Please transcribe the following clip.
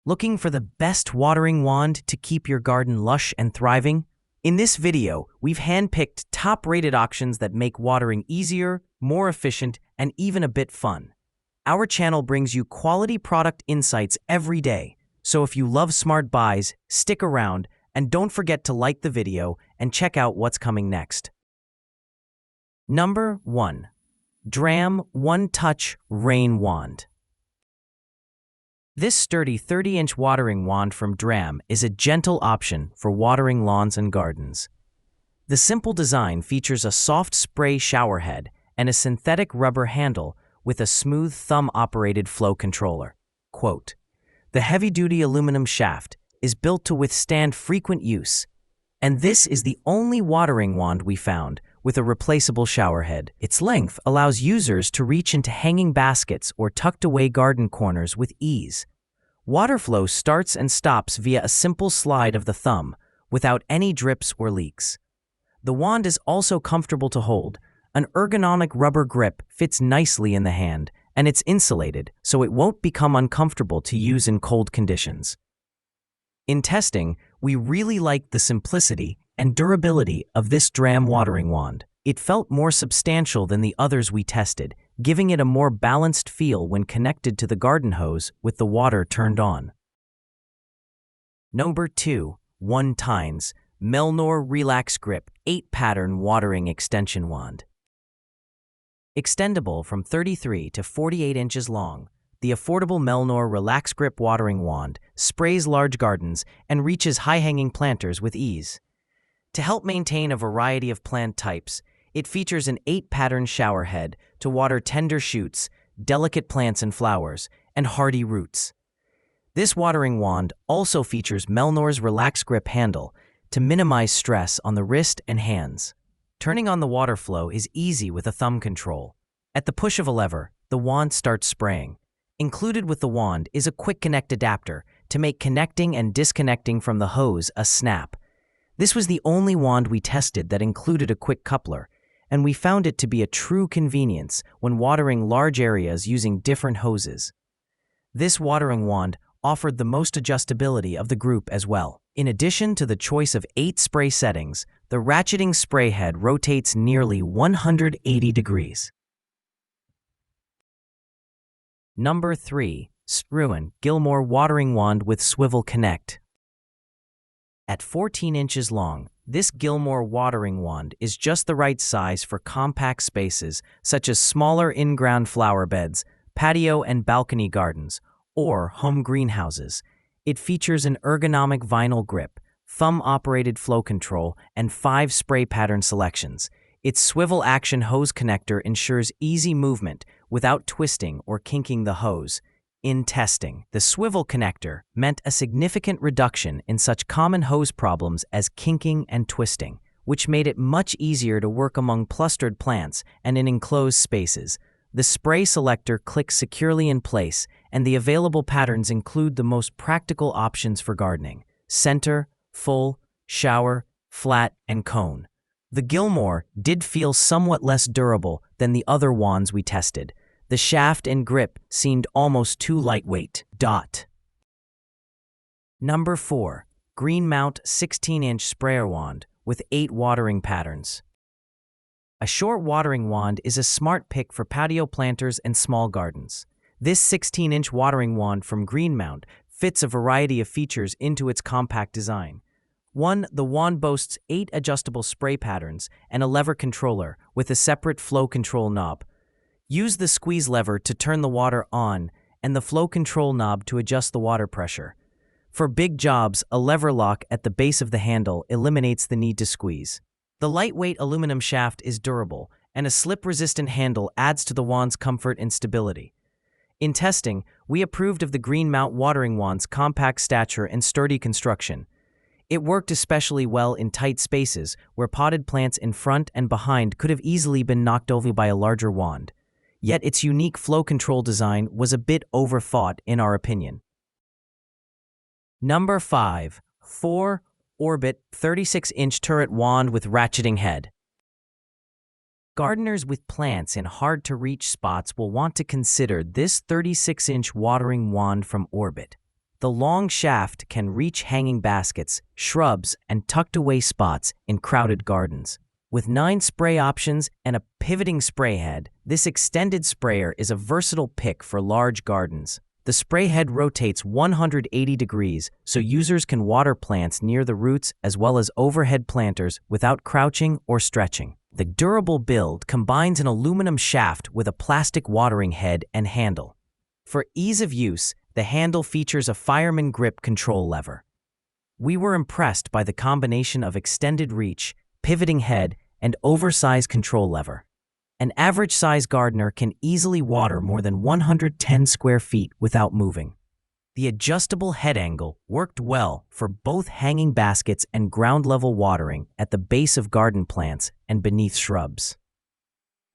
Looking for the best watering wand to keep your garden lush and thriving? In this video, we've handpicked top-rated options that make watering easier, more efficient, and even a bit fun. Our channel brings you quality product insights every day, so if you love smart buys, stick around, and don't forget to like the video and check out what's coming next. Number 1. Dram One-Touch Rain Wand. This sturdy 30-inch watering wand from Dram is a gentle option for watering lawns and gardens. The simple design features a soft spray shower head and a synthetic rubber handle with a smooth thumb-operated flow controller. Quote, "The heavy-duty aluminum shaft is built to withstand frequent use, and this is the only watering wand we found with a replaceable shower head. Its length allows users to reach into hanging baskets or tucked-away garden corners with ease. Water flow starts and stops via a simple slide of the thumb, without any drips or leaks. The wand is also comfortable to hold. An ergonomic rubber grip fits nicely in the hand, and it's insulated, so it won't become uncomfortable to use in cold conditions." In testing, we really liked the simplicity and durability of this Dram watering wand. It felt more substantial than the others we tested, giving it a more balanced feel when connected to the garden hose with the water turned on. Number 2. 1-Tines Melnor Relax Grip 8-Pattern Watering Extension Wand. Extendable from 33 to 48 inches long, the affordable Melnor Relax Grip watering wand sprays large gardens and reaches high-hanging planters with ease. To help maintain a variety of plant types, it features an 8-pattern shower head to water tender shoots, delicate plants and flowers, and hardy roots. This watering wand also features Melnor's Relax Grip handle to minimize stress on the wrist and hands. Turning on the water flow is easy with a thumb control. At the push of a lever, the wand starts spraying. Included with the wand is a quick connect adapter to make connecting and disconnecting from the hose a snap. This was the only wand we tested that included a quick coupler, and we found it to be a true convenience when watering large areas using different hoses. This watering wand offered the most adjustability of the group as well. In addition to the choice of 8 spray settings, the ratcheting spray head rotates nearly 180 degrees. Number 3. Struan Gilmore Watering Wand with Swivel Connect. At 14 inches long, this Gilmore watering wand is just the right size for compact spaces such as smaller in-ground flower beds, patio and balcony gardens, or home greenhouses. It features an ergonomic vinyl grip, thumb-operated flow control, and 5 spray pattern selections. Its swivel action hose connector ensures easy movement without twisting or kinking the hose. In testing, the swivel connector meant a significant reduction in such common hose problems as kinking and twisting, which made it much easier to work among clustered plants and in enclosed spaces. The spray selector clicks securely in place, and the available patterns include the most practical options for gardening: center, full, shower, flat, and cone. The Gilmore did feel somewhat less durable than the other wands we tested. The shaft and grip seemed almost too lightweight. Number 4. Green Mount 16-inch Sprayer Wand with 8 watering patterns. A short watering wand is a smart pick for patio planters and small gardens. This 16-inch watering wand from Green Mount fits a variety of features into its compact design. 1. The wand boasts 8 adjustable spray patterns and a lever controller with a separate flow control knob. Use the squeeze lever to turn the water on and the flow control knob to adjust the water pressure. For big jobs, a lever lock at the base of the handle eliminates the need to squeeze. The lightweight aluminum shaft is durable, and a slip-resistant handle adds to the wand's comfort and stability. In testing, we approved of the Green Mount watering wand's compact stature and sturdy construction. It worked especially well in tight spaces where potted plants in front and behind could have easily been knocked over by a larger wand. Yet its unique flow control design was a bit overthought in our opinion. Number 5. 4. Orbit 36-inch Turret Wand with Ratcheting Head. Gardeners with plants in hard-to-reach spots will want to consider this 36-inch watering wand from Orbit. The long shaft can reach hanging baskets, shrubs, and tucked-away spots in crowded gardens. With 9 spray options and a pivoting spray head, this extended sprayer is a versatile pick for large gardens. The spray head rotates 180 degrees so users can water plants near the roots as well as overhead planters without crouching or stretching. The durable build combines an aluminum shaft with a plastic watering head and handle. For ease of use, the handle features a fireman grip control lever. We were impressed by the combination of extended reach, pivoting head, and oversized control lever. An average-size gardener can easily water more than 110 square feet without moving. The adjustable head angle worked well for both hanging baskets and ground-level watering at the base of garden plants and beneath shrubs.